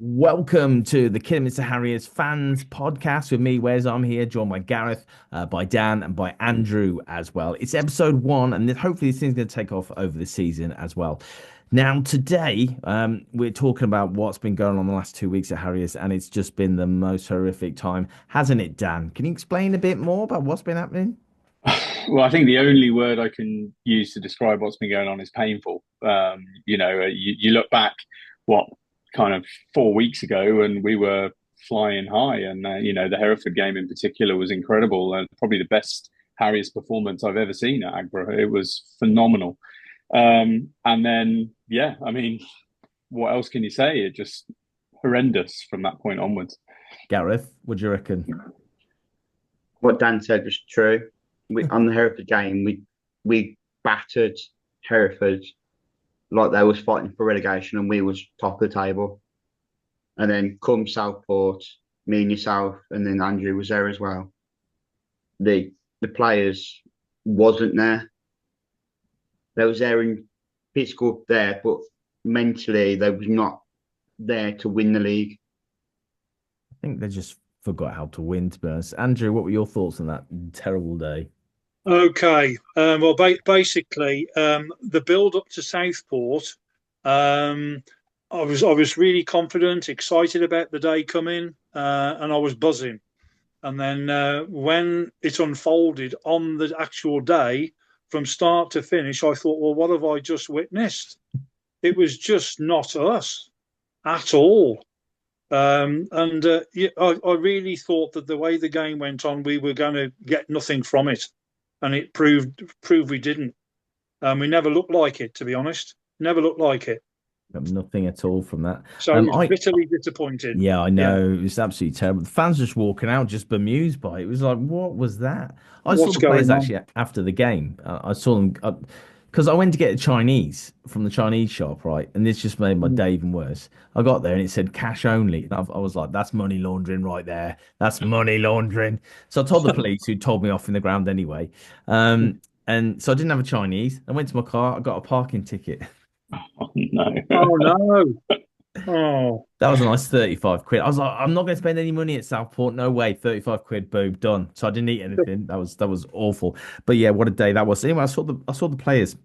Welcome to the Kidderminster Harriers fans podcast with me, Wes. I'm here, joined by Gareth, by Dan, and by Andrew as well. It's episode one, and hopefully this thing's going to take off over the season as well. Now, today, we're talking about what's been going on the last 2 weeks at Harriers, and it's just been the most horrific time, hasn't it, Dan? Can you explain a bit more about what's been happening? Well, I think the only word I can use to describe what's been going on is painful. You look back, what, kind of 4 weeks ago, and we were flying high. And, the Hereford game in particular was incredible and probably the best Harriers performance I've ever seen at Agborough. It was phenomenal. And then, yeah, I mean, what else can you say? It just horrendous from that point onwards. Gareth, what do you reckon? What Dan said was true. On the Hereford game, we battered Hereford like they was fighting for relegation, and we was top of the table. And then come Southport, me and yourself, and then Andrew was there as well. The players wasn't there. They was there in physical there, but mentally they was not there to win the league. I think they just forgot how to win, to be honest. Andrew, what were your thoughts on that terrible day? Okay. Basically, the build up to Southport, I was really confident, excited about the day coming, and I was buzzing. And then when it unfolded on the actual day, from start to finish, I thought, well, what have I just witnessed? It was just not us at all. I really thought that the way the game went on, we were going to get nothing from it, and it proved we didn't. We never looked like it, to be honest. Never looked like it. Got nothing at all from that. So I was I bitterly disappointed. Yeah, I Yeah. know. It was absolutely terrible. The fans just walking out, just bemused by it. It was like, what was that? I saw What's the players going on? actually after the game. I saw them because I went to get a Chinese from the Chinese shop, right? And this just made my Mm. day even worse. I got there and it said cash only. And I was like, that's money laundering right there. That's money laundering. So I told the police, who told me off in the ground anyway. And so I didn't have a Chinese. I went to my car. I got a parking ticket. Oh, no. Oh no! Oh, That was a nice 35 quid. I was like, I'm not going to spend any money at Southport. No way. 35 quid, boom, done. So I didn't eat anything. That was awful. But yeah, what a day that was. Anyway, I saw the players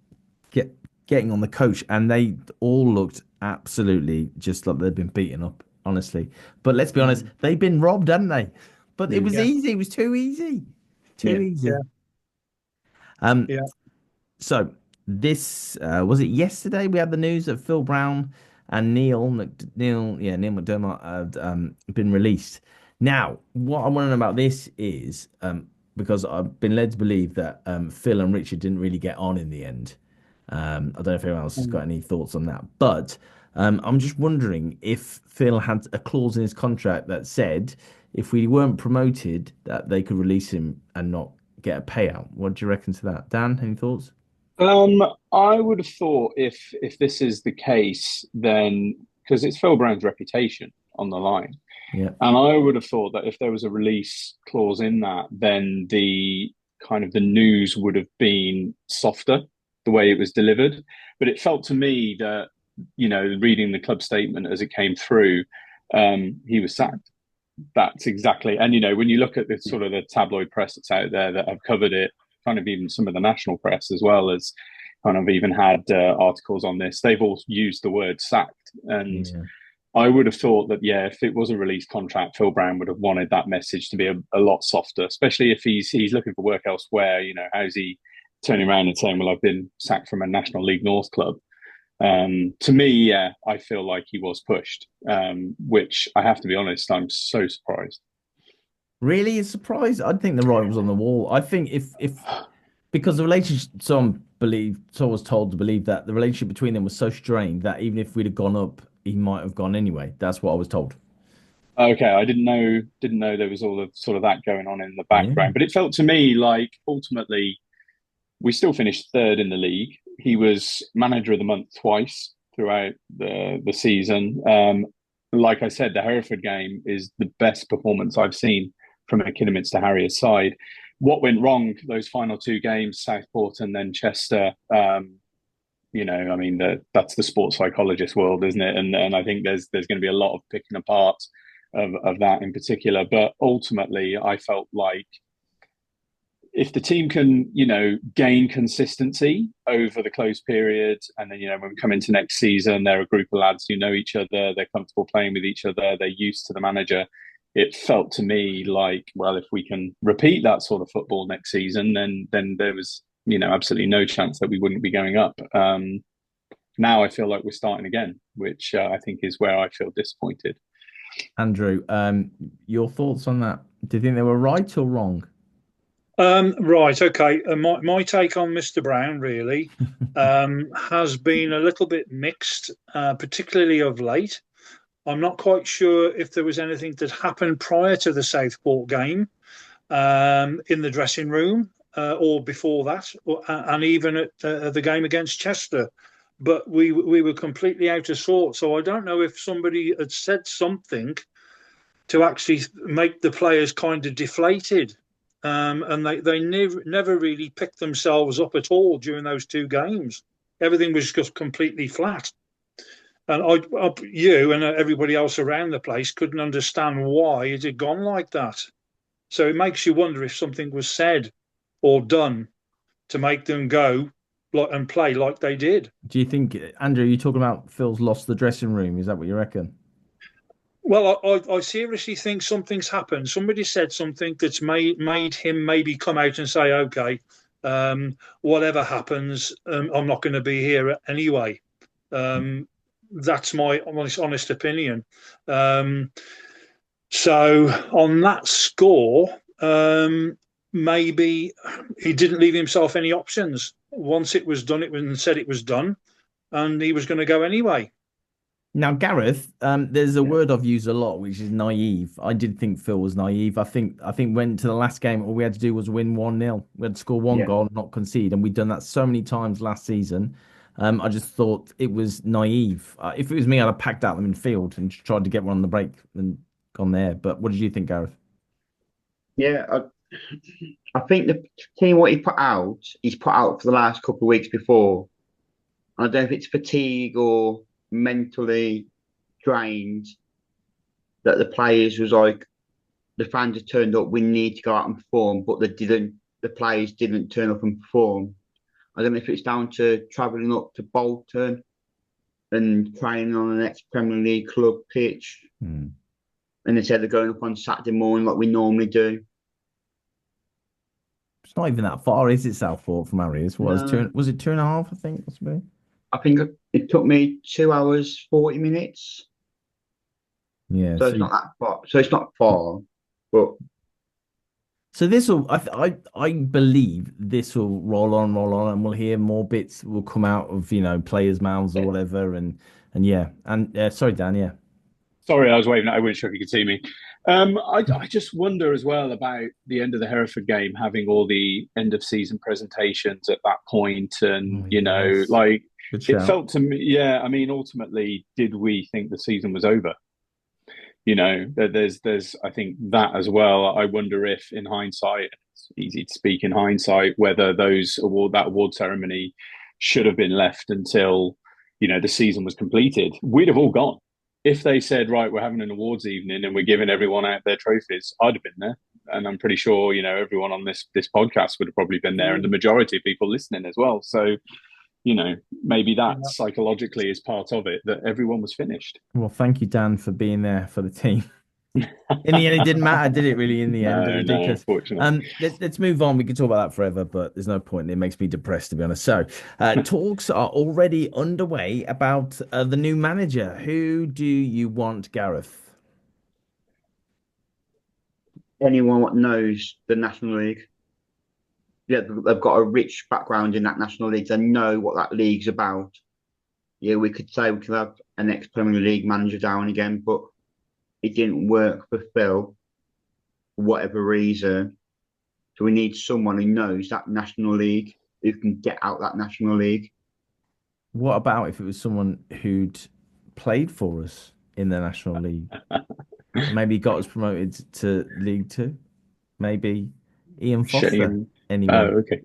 getting on the coach, and they all looked absolutely just like they'd been beaten up, honestly. But let's be honest, they've been robbed, hadn't they? But it was yeah, easy. It was too easy. Too Yeah. easy. yeah, Um, yeah. So this was it yesterday we had the news that Phil Brown and Neil McDermott had been released. Now, what I want to know about this is because I've been led to believe that Phil and Richard didn't really get on in the end. I don't know if anyone else has got any thoughts on that, but I'm just wondering if Phil had a clause in his contract that said if we weren't promoted, that they could release him and not get a payout. What do you reckon to that, Dan? Any thoughts? Um, I would have thought if this is the case, then because it's Phil Brown's reputation on the line, Yeah. and I would have thought that if there was a release clause in that, then the kind of the news would have been softer, the way it was delivered. But it felt to me that, reading the club statement as it came through, he was sacked. That's exactly, and when you look at the sort of the tabloid press that's out there that have covered it, kind of even some of the national press as well as kind of even had articles on this, they've all used the word sacked. And Yeah. I would have thought that, yeah, if it was a release contract, Phil Brown would have wanted that message to be a lot softer, especially if he's looking for work elsewhere. How's he turning around and saying, well, I've been sacked from a National League North club? To me, yeah, I feel like he was pushed, which I have to be honest, I'm so surprised. Really a surprise. I think the writing was on the wall. I think if because the relationship, someone was told to believe that the relationship between them was so strained that even if we'd have gone up, he might have gone anyway. That's what I was told. Okay, I didn't know there was all of sort of that going on in the Yeah. background, but it felt to me like ultimately we still finished third in the league. He was manager of the month twice throughout the season. Like I said, the Hereford game is the best performance I've seen from a Kidderminster Harriers side. What went wrong those final two games, Southport and then Chester? I mean, that's the sports psychologist world, isn't it? And I think there's going to be a lot of picking apart of that in particular. But ultimately, I felt like if the team can, gain consistency over the closed period, and then, when we come into next season, they're a group of lads who know each other, they're comfortable playing with each other, they're used to the manager. It felt to me like, well, if we can repeat that sort of football next season, then there was, absolutely no chance that we wouldn't be going up. Now I feel like we're starting again, which I think is where I feel disappointed. Andrew, your thoughts on that? Do you think they were right or wrong? Right, okay. My take on Mr. Brown really has been a little bit mixed, particularly of late. I'm not quite sure if there was anything that happened prior to the Southport game in the dressing room or before that, and even at the game against Chester. But we were completely out of sorts. So I don't know if somebody had said something to actually make the players kind of deflated. And they never really picked themselves up at all during those two games. Everything was just completely flat. And you and everybody else around the place couldn't understand why it had gone like that. So it makes you wonder if something was said or done to make them go and play like they did. Do you think, Andrew, you're talking about Phil's lost the dressing room? Is that what you reckon? Well, I seriously think something's happened. Somebody said something that's made him maybe come out and say, okay, whatever happens, I'm not going to be here anyway. That's my honest opinion. So on that score, maybe he didn't leave himself any options. Once it was done, it was said it was done, and he was going to go anyway. Now, Gareth, there's a word I've used a lot, which is naive. I did think Phil was naive. I think when to the last game, all we had to do was win 1-0. We had to score one Yeah. goal, not concede, and we'd done that so many times last season. I just thought it was naive. If it was me, I'd have packed out the midfield and tried to get one on the break and gone there. But what did you think, Gareth? Yeah, I think the team what he's put out for the last couple of weeks before. I don't know if it's fatigue or mentally drained that the players was like the fans have turned up. We need to go out and perform, but they didn't. The players didn't turn up and perform. I don't know if it's down to travelling up to Bolton and training on the next Premier League club pitch, and instead of going up on Saturday morning like we normally do. It's not even that far, is it, Southport from Harriers? No. Was it 2.5, I think, possibly? I think it took me 2 hours 40 minutes, Yeah. so it's not that far. So it's not far, but So this will, I believe this will roll on, and we'll hear more bits will come out of players' mouths or whatever, and yeah, and sorry, Dan, yeah. Sorry, I was waving. I wasn't sure if you could see me. I just wonder as well about the end of the Hereford game, having all the end of season presentations at that point, and Oh, yes. like Good it shout. felt to me. Yeah, I mean, ultimately, did we think the season was over? There's I think that as well. I wonder if, in hindsight, it's easy to speak in hindsight, whether that award ceremony should have been left until the season was completed. We'd have all gone. If they said, right, we're having an awards evening and we're giving everyone out their trophies, I'd have been there. And I'm pretty sure, everyone on this podcast would have probably been there, and the majority of people listening as well. So, maybe that psychologically is part of it, that everyone was finished. Well, thank you, Dan, for being there for the team. In the end, it didn't matter, did it? Really, in the end, No, ridiculous. unfortunately. Let's move on. We could talk about that forever, but there's no point. It makes me depressed, to be honest. So, talks are already underway about the new manager. Who do you want, Gareth? anyone that knows the National League, yeah, they've got a rich background in that National League. They know what that league's about. Yeah, we could say we could have an ex-Premier League manager down again, but it didn't work for Phil for whatever reason. So we need someone who knows that National League, who can get out that National League. What about if it was someone who'd played for us in the National League? Maybe got us promoted to League Two. Maybe Ian Foster. Shame. Oh, Anyone? okay.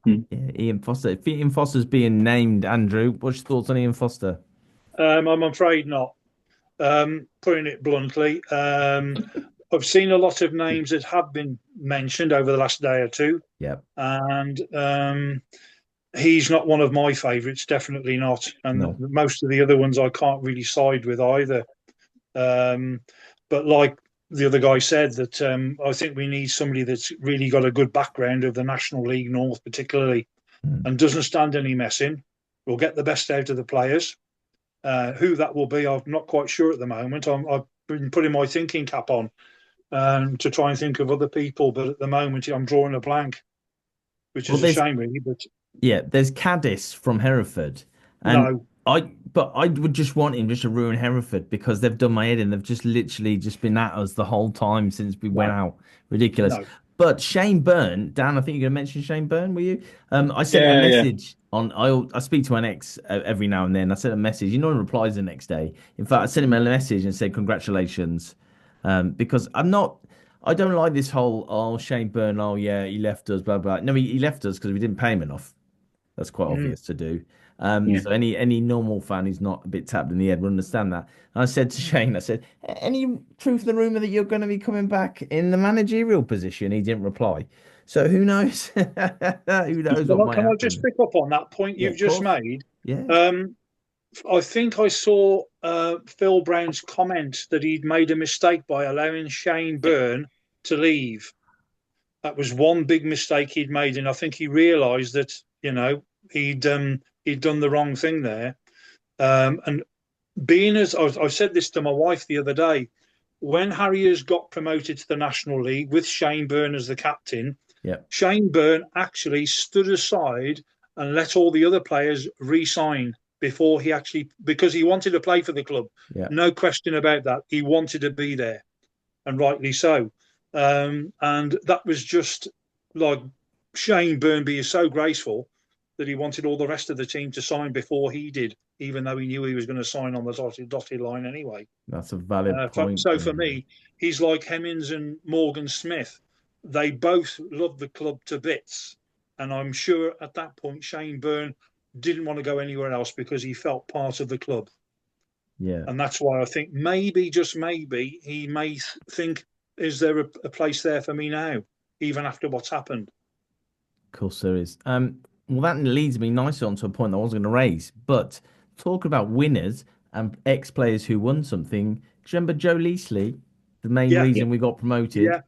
Yeah, Ian Foster. If Ian Foster's being named, Andrew, what's your thoughts on Ian Foster? I'm afraid not. Putting it bluntly, I've seen a lot of names that have been mentioned over the last day or two, Yeah, and he's not one of my favourites, definitely not. And no. most of the other ones I can't really side with either. Um, but like the other guy said, that I think we need somebody that's really got a good background of the National League North, particularly, Mm. and doesn't stand any messing. Will get the best out of the players. Who that will be, I'm not quite sure at the moment. I've been putting my thinking cap on to try and think of other people, but at the moment I'm drawing a blank, which Well, is a there's shame, really. But yeah, there's Caddis from Hereford, and no, I would just want him just to ruin Hereford because they've done my head in. They've just literally just been at us the whole time since we went no, out. Ridiculous. no. But Shane Byrne, Dan, I think you're going to mention Shane Byrne, were you? I sent him a Yeah, yeah. message on. I speak to an ex every now and then. I sent a message. He normally replies the next day. In fact, I sent him a message and said congratulations, because I don't like this whole Shane Byrne. Oh yeah, he left us. Blah blah. No, he left us because we didn't pay him enough. That's quite Mm. obvious to do. Yeah. So any normal fan who's not a bit tapped in the head will understand that. And I said to Shane, I said, any truth in the rumor that you're going to be coming back in the managerial position? He didn't reply. So who knows? Who knows what might Can I just happen? pick up on that point Yeah, you've of just course. made? Yeah. Um, I think I saw Phil Brown's comment that he'd made a mistake by allowing Shane Byrne to leave. That was one big mistake he'd made, and I think he realised that he'd done the wrong thing there. And being as I said this to my wife the other day, when Harriers got promoted to the National League with Shane Byrne as the captain, Yeah. Shane Byrne actually stood aside and let all the other players re-sign before he actually, because he wanted to play for the club. Yeah. No question about that. He wanted to be there, and rightly so. And that was just like Shane Byrne being so graceful that he wanted all the rest of the team to sign before he did, even though he knew he was going to sign on the dotted line anyway. That's a valid So, point. so Yeah. for me, he's like Hemmings and Morgan Smith. They both love the club to bits. And I'm sure at that point, Shane Byrne didn't want to go anywhere else because he felt part of the club. Yeah. And that's why I think maybe, just maybe, he may think, is there a place there for me now, even after what's happened? Of course there is. Well, that leads me nicely onto a point that I was going to raise. But talk about winners and ex-players who won something. Do you remember Joe Leasley, the main Yeah, Yeah. reason we got promoted? yeah,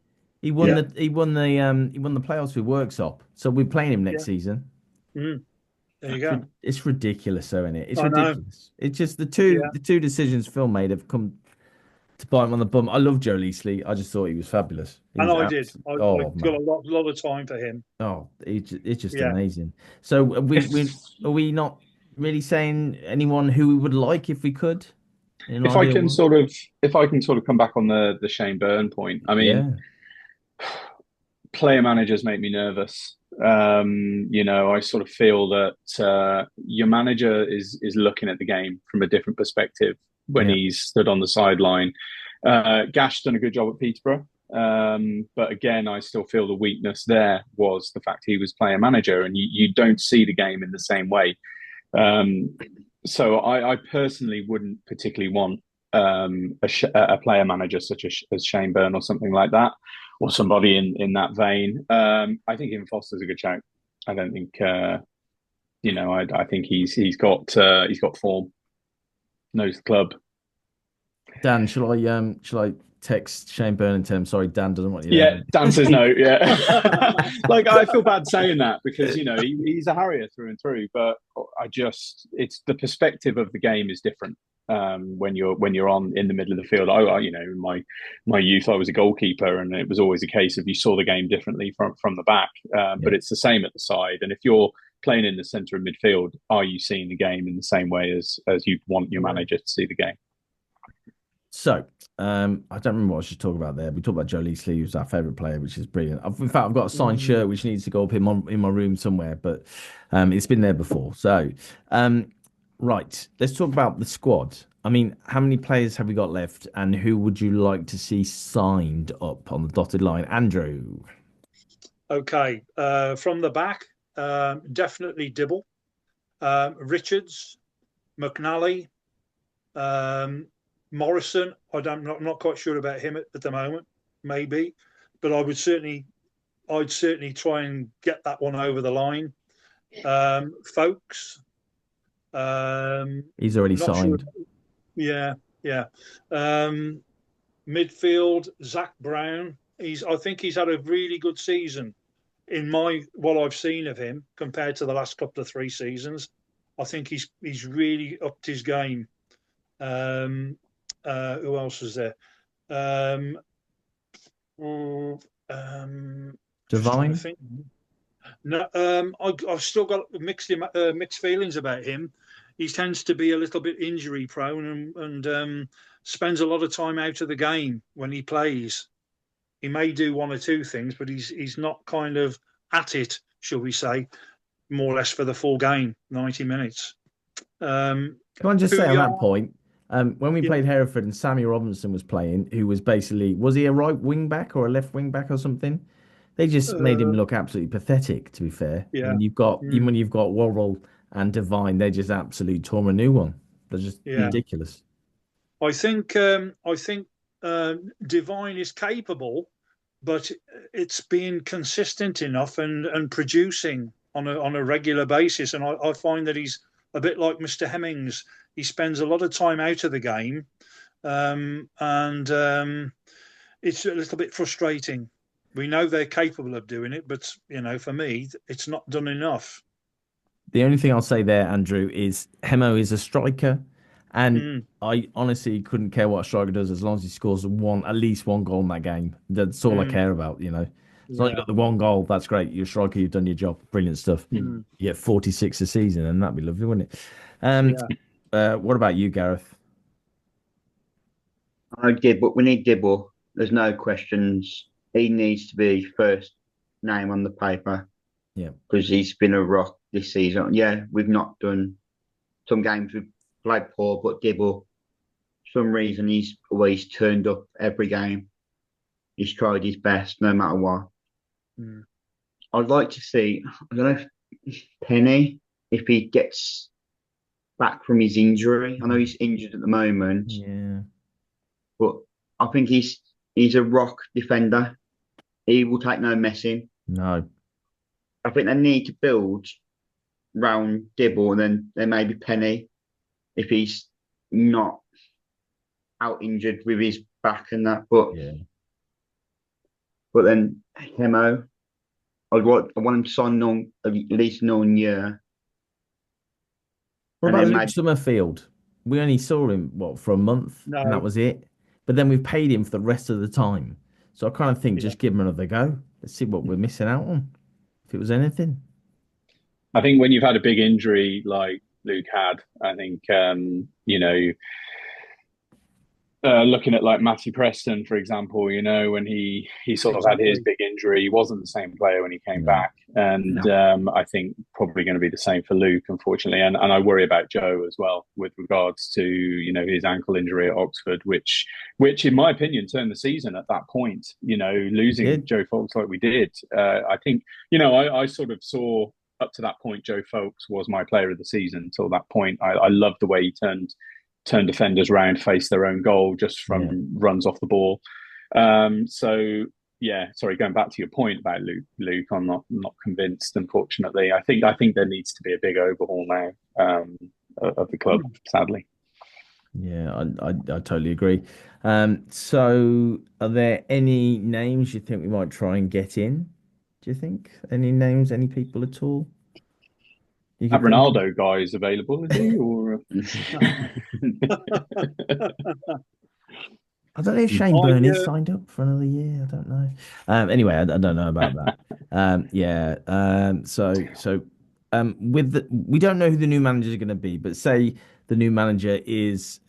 He won yeah, the playoffs with Worksop. So we're playing him next yeah. season. Mm, there you go. It's ridiculous, though, isn't it? It's I know. ridiculous. It's just Yeah. the two decisions Phil made have come to bite him on the bum. I love Joe Leasley. I just thought he was fabulous. And He's I did. abs I oh got man. a lot of time for him. Oh, it's just Yeah. amazing. So are we not really saying anyone who we would like if we could in an If I ideal can world? sort of if I can sort of come back on the Shane Byrne point, I mean, Yeah, player managers make me nervous. I sort of feel that your manager is looking at the game from a different perspective when yeah, he's stood on the sideline. Gash's done a good job at Peterborough, but again, I still feel the weakness there was the fact he was player manager, and you don't see the game in the same way. Um, so I personally wouldn't particularly want a player manager such as Shane Byrne or something like that, or somebody in that vein. I think Ian Foster's a good shout. I don't think I think he's got form, knows the club. Dan, shall I text Shane Byrne and tell him sorry, Dan doesn't want you there, Yeah, mate. Dan says no. Yeah, like I feel bad saying that because he's a Harrier through and through, but it's the perspective of the game is different when you're on in the middle of the field. In my youth, I was a goalkeeper, and it was always a case of you saw the game differently from the back. Yeah. But it's the same at the side, and if you're playing in the centre of midfield, are you seeing the game in the same way as you want your manager to see the game? So, I don't remember what I was just talking about there. We talked about Joe Leasley, who's our favourite player, which is brilliant. In fact, I've got a signed shirt which needs to go up in my room somewhere, but it's been there before. So, right, let's talk about the squad. I mean, how many players have we got left, and who would you like to see signed up on the dotted line? Andrew. Okay. From the back, definitely Dibble, Richards, McNally, um, Morrison. I'm not quite sure about him at the moment. Maybe, but I'd certainly try and get that one over the line. Folks, He's already not sure. signed. Yeah, yeah. Um, Midfield, Zach Brown. I think he's had a really good season in what I've seen of him compared to the last couple of 3 seasons. I think he's really upped his game. Who else was there? Um, just trying to Divine. think. No, I've still got mixed feelings about him. He tends to be a little bit injury prone and spends a lot of time out of the game when he plays. He may do one or two things, but he's not kind of at it, shall we say, more or less for the full game, 90 minutes. Can I just Who say on you that are? point, when we Yeah. played Hereford and Sammy Robinson was playing, who was basically, was he a right wing back or a left wing back or something? They just made him Uh, look absolutely pathetic, to be fair. yeah. When you've got, even Mm, when you've got Worrell and Devine, they just absolutely tore a new one. They're just yeah. ridiculous. I think Divine is capable, but it's being consistent enough and producing on a regular basis. And I find that he's a bit like Mr. Hemmings. He spends a lot of time out of the game, and it's a little bit frustrating. We know they're capable of doing it, but for me, it's not done enough. The only thing I'll say there, Andrew, is Hemo is a striker, and Mm, I honestly couldn't care what a striker does as long as he scores at least one goal in that game. That's all I mm, care about. As long as you yeah. got the one goal, that's great. You're a striker, you've done your job. Brilliant stuff. Mm. Mm, You get 46 a season, and that'd be lovely, wouldn't it? Um, yeah. what about you, Gareth? I did, but we need Dibble. There's no questions. He needs to be first name on the paper Yeah. because he's been a rock this season. Yeah, we've not done some games we've played poor, but Dibble, for some reason, he's always turned up every game. He's tried his best no matter what. Mm, I'd like to see, I don't know if Penny, if he gets back from his injury. I know he's injured at the moment, Yeah. but I think he's a rock defender. He will take no messing. No. I think they need to build round Dibble and then there may be Penny if he's not out injured with his back and that. But Yeah. but then Hemo, I want him to sign on at least 1 year, What and about then Luke maybe Summerfield? We only saw him, for a month, and that no. was it. But then we've paid him for the rest of the time. So I kind of think Yeah. just give him another go. Let's see what we're missing out on. If it was anything. I think when you've had a big injury like Luke had, I think looking at like Matty Preston, for example, when he sort of had his Exactly. big injury, he wasn't the same player when he came No. back, and no. I think probably going to be the same for Luke, unfortunately, and I worry about Joe as well with regards to his ankle injury at Oxford, which in my opinion turned the season at that point. He Losing did. Joe Foulkes like we did, I think I sort of saw. Up to that point, Joe Foulkes was my player of the season. Until that point, I loved the way he turned defenders round, face their own goal just Yeah. from runs off the ball. So yeah, sorry, going back to your point about Luke, I'm not convinced. Unfortunately, I think there needs to be a big overhaul now of the club. Sadly, Yeah, I totally agree. So are there any names you think we might try and get in? Do you think any names, any people at all you that could think of? Ronaldo guy is available, is he? Or I don't know if Shane I Byrne's signed up for another year. I don't know. Anyway, I don't know about that. Yeah. We don't know who the new manager is going to be, but say the new manager has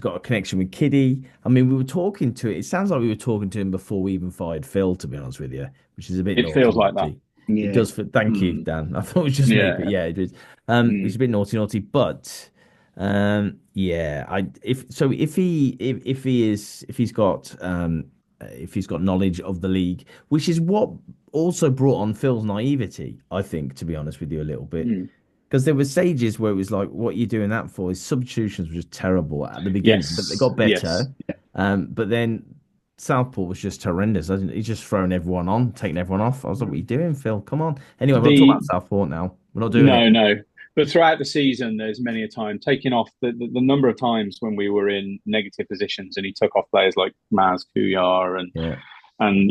got a connection with Kiddy. I mean, we were talking to it. It sounds like we were talking to him before we even fired Phil, to be honest with you, which is a bit it naughty, feels like that. naughty. It Yeah, does. Thank you, Mm, Dan. I thought it was just me, but yeah. yeah, it is. It's Mm. a bit naughty, naughty, but. Yeah, if so, if he's got if he's got knowledge of the league, which is what also brought on Phil's naivety, I think, to be honest with you, a little bit. Mm. Because there were stages where it was like, what are you doing that for? His substitutions were just terrible at the beginning, but they Yes, got yes. better. But then Southport was just horrendous. He's just throwing everyone on, taking everyone off. I was like, what are you doing, Phil? Come on. Anyway, we're not talking The about Southport now. We're not doing it. No, no. But throughout the season, there's many a time taking off the number of times when we were in negative positions and he took off players like Maz Kuyar Yeah. and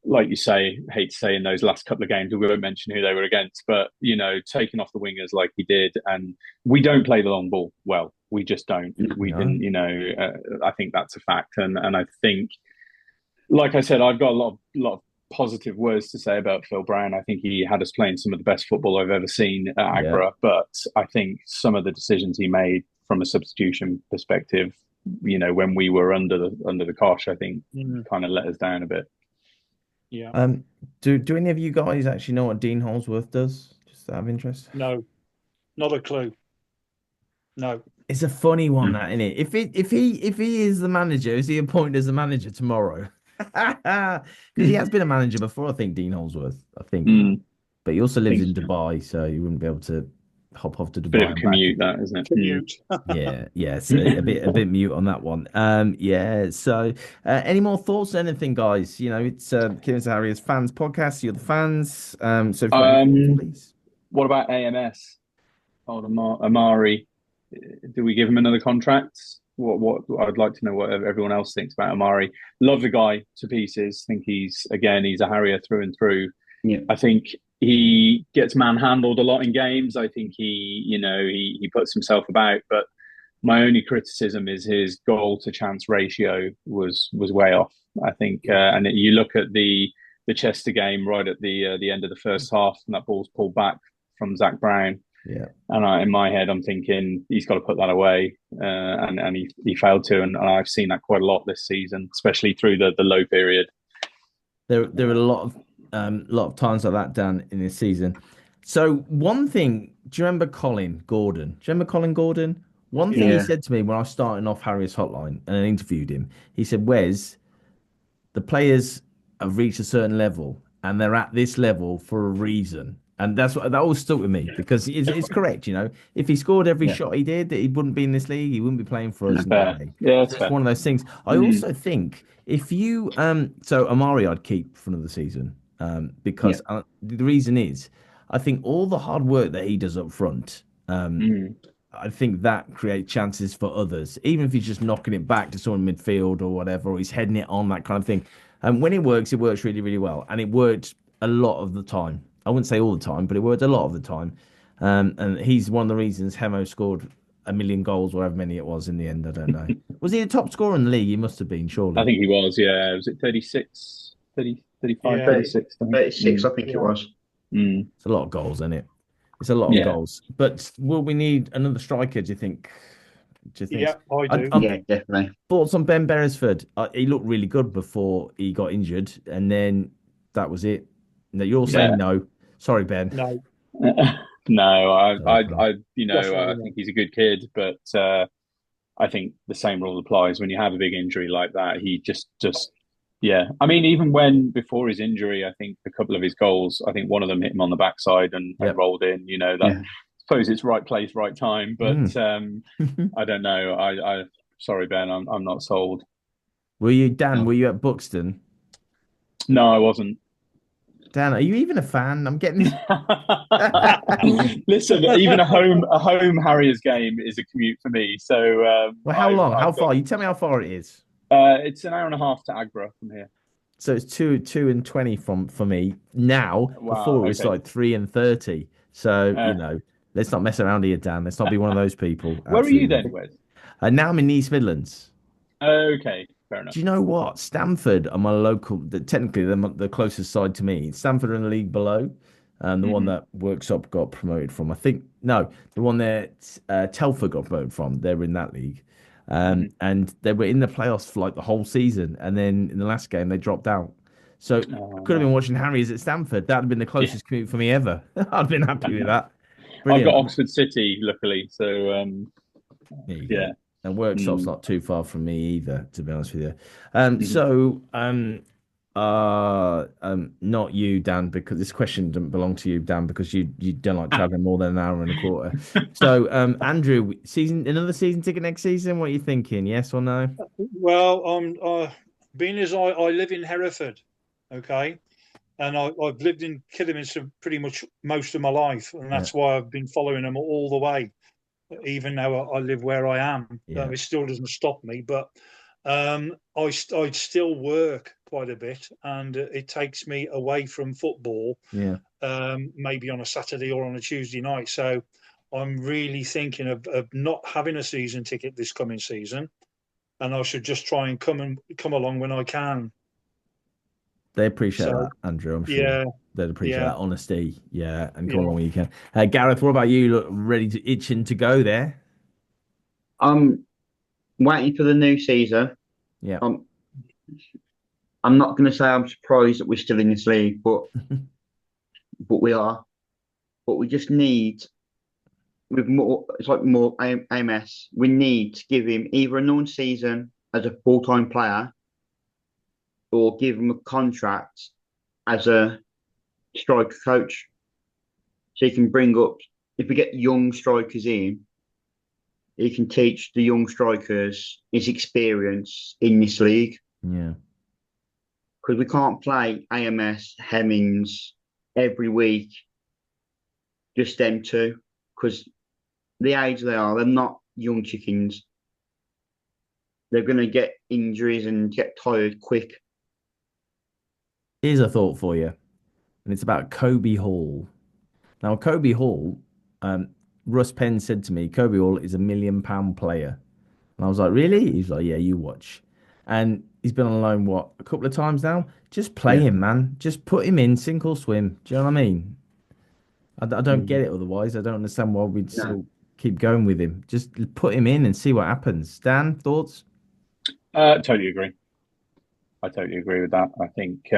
like you say, hate to say in those last couple of games, we won't mention who they were against, but taking off the wingers like he did, and we don't play the long ball well. We just don't. We No. didn't. I think that's a fact, and I think, like I said, I've got a lot of positive words to say about Phil Brown. I think he had us playing some of the best football I've ever seen at Agra, but I think some of the decisions he made from a substitution perspective, when we were under the cosh, I think kind of let us down a bit. Yeah. Do any of you guys actually know what Dean Holsworth does? Just out of interest? No, not a clue. No. It's a funny one, that, isn't it? If he is the manager, is he appointed as the manager tomorrow? Because he has been a manager before, I think, Dean Holsworth, I think. But he also lives in Dubai, so you wouldn't be able to hop off to Dubai. Bit of a commute, that, isn't it? Commute. Yeah. So a bit mute on that one. Yeah. So, any more thoughts on anything, guys? It's Kidderminster Harriers fans podcast. You're the fans. So, if you've got anything, please. What about AMS? Old Amari. Do we give him another contract? What I'd like to know what everyone else thinks about Amari. Love the guy to pieces. Think he's a Harrier through and through. Yeah. I think he gets manhandled a lot in games. I think he puts himself about. But my only criticism is his goal to chance ratio was way off. I think, and you look at the Chester game right at the end of the first half, and that ball's pulled back from Zach Brown. Yeah, and in my head, I'm thinking he's got to put that away, and he failed to, and I've seen that quite a lot this season, especially through the low period. There are a lot of times like that down in this season. So one thing, do you remember Colin Gordon? Do you remember Colin Gordon? One thing he said to me when I was starting off Harriers Hotline and I interviewed him, he said, "Wes, the players have reached a certain level and they're at this level for a reason." And that always stuck with me because it's correct. If he scored every shot he did, he wouldn't be in this league. He wouldn't be playing for us. Yeah, it's one of those things. I also think if you so Amari I'd keep for another season because the reason is I think all the hard work that he does up front, I think that creates chances for others, even if he's just knocking it back to someone in midfield or whatever, or he's heading it on, that kind of thing. And when it works really, really well. And it worked a lot of the time. I wouldn't say all the time, but it worked a lot of the time. And he's one of the reasons Hemo scored 1 million goals, or however many it was in the end. I don't know. Was he the top scorer in the league? He must have been, surely. I think he was, yeah. Was it 36, 30, 35, 36? 36, I think it was. It's a lot of goals, isn't it? It's a lot of goals. But will we need another striker, do you think? Yeah, I do. Yeah, definitely. Thoughts on Ben Beresford? He looked really good before he got injured, and then that was it. No, you're all saying no. Sorry, Ben. No. No, I think he's a good kid, but I think the same rule applies when you have a big injury like that. He just I mean, even before his injury, I think a couple of his goals, I think one of them hit him on the backside and rolled in. I suppose it's right place, right time, but I don't know. I sorry, Ben, I'm not sold. Were you, Dan? Were you at Buxton? No, I wasn't. Dan, are you even a fan? I'm getting. Listen, even a home Harriers game is a commute for me. So, well, how long? How far? You tell me how far it is. It's an hour and a half to Agra from here. So it's 2:20 for me now. Wow, before it was like 3:30. So let's not mess around here, Dan. Let's not be one of those people. Where are you then, Wes? Now I'm in East Midlands. Okay. Fair enough. Do you know what? Stamford are my local. Technically, they're the closest side to me. Stamford are in the league below, and the one that Worksop got promoted from. I think the one that Telford got promoted from. They're in that league, and they were in the playoffs for like the whole season, and then in the last game they dropped out. So could have been watching Harriers at Stamford. That'd have been the closest commute for me ever. I'd been happy with that. Brilliant. I've got Oxford City, luckily. So There you go. And workshop's Mm. not too far from me either, to be honest with you. Mhm. Not you, Dan, because this question doesn't belong to you, Dan, because you don't like traveling more than an hour and a quarter. So, Andrew, another season ticket next season. What are you thinking? Yes or no? Well, being as I live in Hereford, okay, and I've lived in Kidderminster pretty much most of my life, and Yeah, that's why I've been following them all the way, even though I live where I am. yeah, It still doesn't stop me, but I still work quite a bit, and it takes me away from football, yeah. maybe on a Saturday or on a Tuesday night. So I'm really thinking of not having a season ticket this coming season, and I should just try and come along when I can. They appreciate So that, Andrew. I'm sure yeah, they'd appreciate yeah, that honesty. Yeah, and come yeah. along when you can. Gareth, what about you? Look, ready to itching to go there? I'm waiting for the new season. Yeah. I'm I'm not going to say I'm surprised that we're still in this league, but we are. But we just need with more. It's like more AMS. We need to give him either a non-season as a full-time player, or give him a contract as a striker coach, so he can bring up. If we get young strikers in, he can teach the young strikers his experience in this league. Yeah. Because we can't play AMS, Hemmings every week, just them two. Because the age they are, they're not young chickens. They're going to get injuries and get tired quick. Here's a thought for you, and it's about Kobe Hall. Now, Kobe Hall, um, Russ Penn said to me, Kobe Hall is £1 million player. And I was like, really? He's like, yeah, you watch. And he's been on loan, what, a couple of times now? Just play Yeah. him, man. Just put him in, sink or swim. Do you know what I mean? I don't get Mm. it otherwise. I don't understand why we'd No. still keep going with him. Just put him in and see what happens. Dan, thoughts? Totally agree. I totally agree with that. I think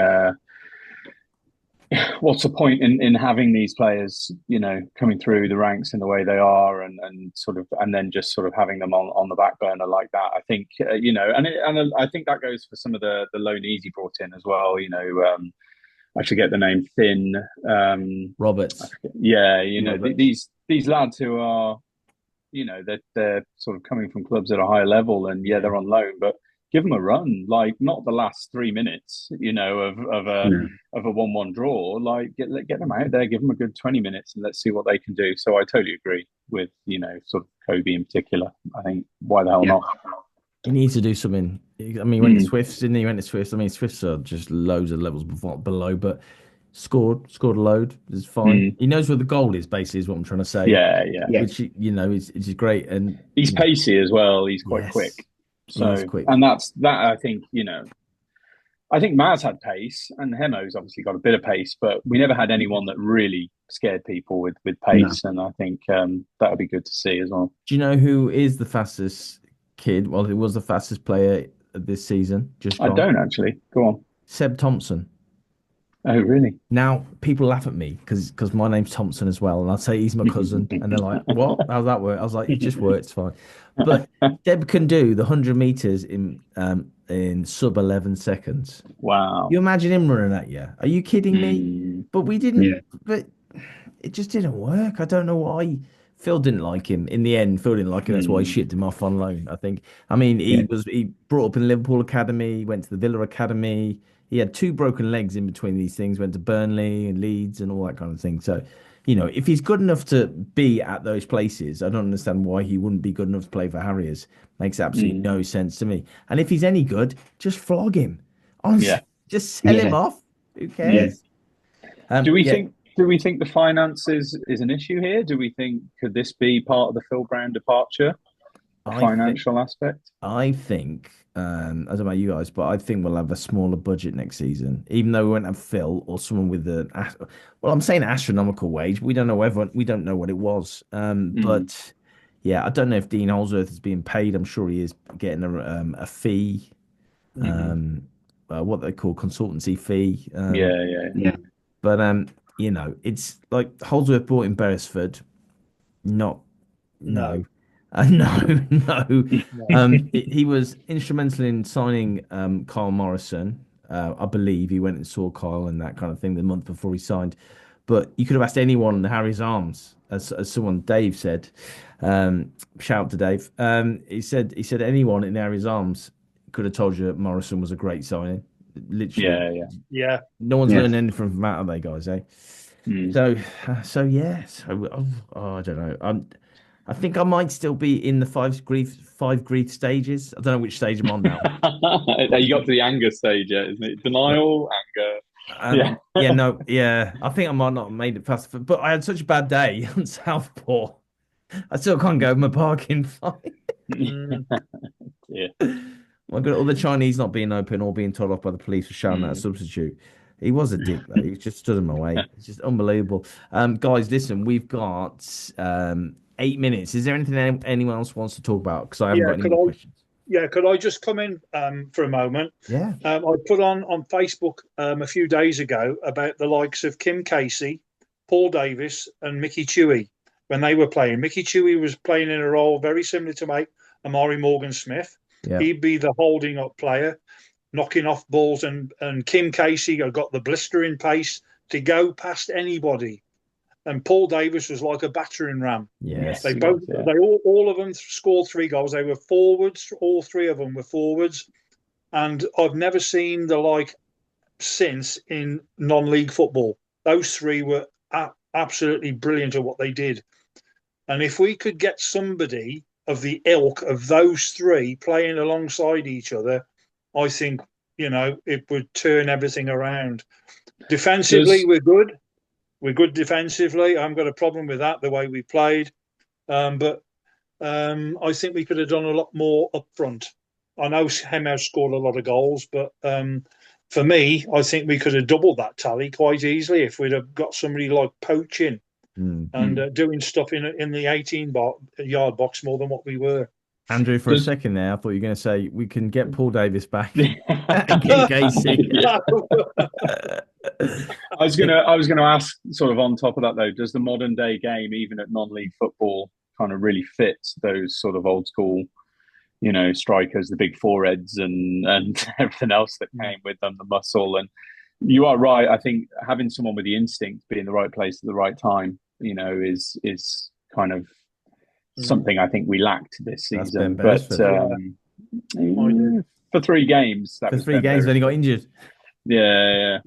what's the point in having these players, coming through the ranks in the way they are, and sort of, and then just sort of having them on the back burner like that. I think and I think that goes for some of the loan easy brought in as well. I forget the name, Finn. Roberts. Yeah, Roberts. these lads who are, they're sort of coming from clubs at a higher level, and yeah, Yeah. they're on loan, but give them a run, like not the last 3 minutes, No. of a 1-1 draw. Like get them out there, give them a good 20 minutes, and let's see what they can do. So I totally agree with sort of Kobe in particular. I think why the hell Yeah. not? He needs to do something. I mean, he went to Mm, Swifts, didn't he? He went to Swifts. I mean, Swifts are just loads of levels below, but scored a load. It's fine. mm, He knows where the goal is, basically, is what I'm trying to say, yeah, yeah. Yeah. which, is great. And, He's pacey as well. He's quite quick. yes, he is So, quick. and that's that. I think Maz had pace, and Hemo's obviously got a bit of pace, but we never had anyone that really scared people with No. pace, and I think that would be good to see as well. Do you know who is the fastest kid? Well, who was the fastest player this season, just I gone? don't actually. Go on. Seb Thompson. Oh, really? Now, people laugh at me because my name's Thompson as well, and I say he's my cousin, and they're like, "What? How's that work?" I was like, "It just works fine." But Deb can do the 100 meters in sub 11 seconds. You Wow. imagine him running at you? Are you kidding me? Mm, But we didn't. Yeah. But it just didn't work. I don't know why. Phil didn't like him. In the end, Phil didn't like him. That's why he mm, shipped him off on loan, I think. I mean, Yeah. he brought up in Liverpool Academy, went to the Villa Academy. He had two broken legs in between these things, went to Burnley and Leeds and all that kind of thing. So, if he's good enough to be at those places, I don't understand why he wouldn't be good enough to play for Harriers. Makes absolutely mm, no sense to me. And if he's any good, just flog him. Honestly, yeah. just sell him Yeah. off. Who Yeah. cares? Do we Yeah, think? Do we think the finances is an issue here? Do we think could this be part of the Phil Brown departure, the I think financial aspect? I don't know about you guys, but I think we'll have a smaller budget next season, even though we won't have Phil or someone with well, I'm saying astronomical wage. We don't know what it was. Mm, But yeah, I don't know if Dean Holsworth is being paid. I'm sure he is getting a fee, mm, um, what they call consultancy fee. yeah, yeah. Yeah. But it's like Holsworth brought in Beresford. Not No, No. No, no. No. He was instrumental in signing Kyle Morrison. I believe he went and saw Kyle and that kind of thing the month before he signed. But you could have asked anyone in the Harry's Arms, as someone Dave said. Shout out to Dave. He said anyone in Harry's Arms could have told you that Morrison was a great signing. Literally, Yeah, yeah. Yeah. no one's Yeah. learned anything from that, are they, guys? Eh? Mm. So yeah. I don't know. I think I might still be in the five grief stages. I don't know which stage I'm on now. You got to the anger stage yet, isn't it? Denial, anger. Yeah. Yeah, no, yeah. I think I might not have made it past, but I had such a bad day on Southport. I still can't go with my parking fine. Mm. Yeah. My God, all the Chinese not being open or being told off by the police for showing that Mm. substitute. He was a dick, though. He just stood in my way. It's just unbelievable. Guys, listen, we've got 8 minutes. Is there anything anyone else wants to talk about? Because I haven't Yeah, got any more questions. could I just come in for a moment? Yeah. I put on Facebook a few days ago about the likes of Kim Casey, Paul Davis, and Mickey Chewy when they were playing. Mickey Chewy was playing in a role very similar to Amari Morgan-Smith. Yeah. He'd be the holding up player, knocking off balls, and Kim Casey got the blistering pace to go past anybody. And Paul Davis was like a battering ram. Yes. They all of them scored 3 goals. They were forwards. All 3 of them were forwards. And I've never seen the like since in non-league football. Those 3 were absolutely brilliant at what they did. And if we could get somebody of the ilk of those 3 playing alongside each other, I think, it would turn everything around. Defensively, we're good. We're good defensively. I haven't got a problem with that, the way we played. But I think we could have done a lot more up front. I know Hemhouse scored a lot of goals, but for me, I think we could have doubled that tally quite easily if we'd have got somebody like poaching and doing stuff in the 18-yard box more than what we were. Andrew, for a second there, I thought you were going to say we can get Paul Davis back and get Casey. I was gonna ask, sort of on top of that though, does the modern day game, even at non-league football, kind of really fit those sort of old school, strikers, the big foreheads and everything else that came with them, the muscle? And you are right. I think having someone with the instinct, be in the right place at the right time, is kind of something I think we lacked this season. But for 3 games, for 3 games, then he got injured. Yeah.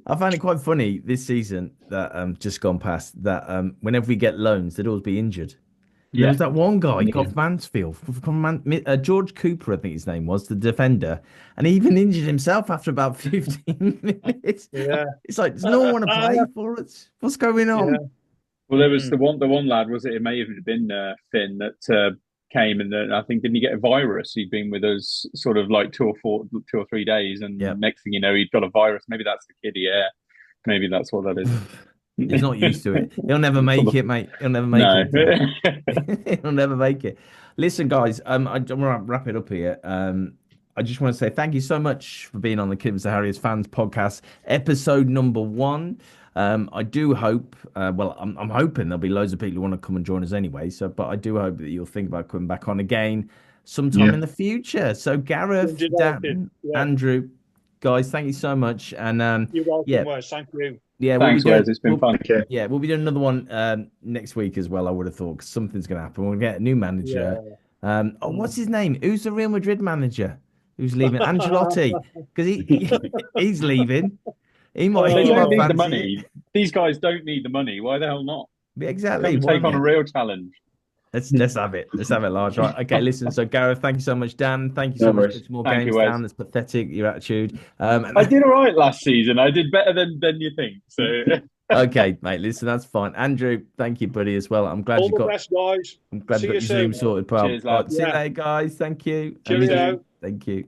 I find it quite funny this season that just gone past that whenever we get loans, they'd always be injured. There was that one guy, off Mansfield, George Cooper, I think his name was, the defender, and he even injured himself after about 15 minutes. Yeah. It's like, does no one want to play for us? What's going on? Yeah. Well, there was the one lad, was it? It may have been Finn that came, and I think, didn't he get a virus? He'd been with us sort of like 2 or 3 days, and next thing you know, he'd got a virus. Maybe that's the kiddie, yeah. Maybe that's what that is. He's not used to it. He'll never make it, mate. He'll never make it. He'll never make it. Listen, guys, I'm going to wrap it up here. I just want to say thank you so much for being on the Kidderminster Harriers Fans Podcast, episode number 1. I do hope, I'm hoping there'll be loads of people who want to come and join us anyway. But I do hope that you'll think about coming back on again sometime in the future. So Gareth, Dan, Andrew, guys, thank you so much. And you're welcome, Wes. Thank you. Yeah, thanks, Wes. It's been fun. Yeah, we'll be doing another one next week as well. I would have thought, because something's going to happen. We'll get a new manager. What's his name? Who's the Real Madrid manager? Who's leaving? Ancelotti, because he's leaving. They don't need the money. These guys don't need the money. Why the hell not? Exactly. Take on a real challenge. Let's have it. Let's have it large. Right. Okay, listen. So Gareth, thank you so much. Dan, thank you so much for more games. Dan, it's pathetic, your attitude. I did all right last season. I did better than you think. So okay, mate. Listen, that's fine. Andrew, thank you, buddy, as well. I'm glad you got. All the best, guys. I'm glad you got your Zoom sorted, pal. Cheers, lads. See you later, guys. Thank you. Cheerio. Thank you.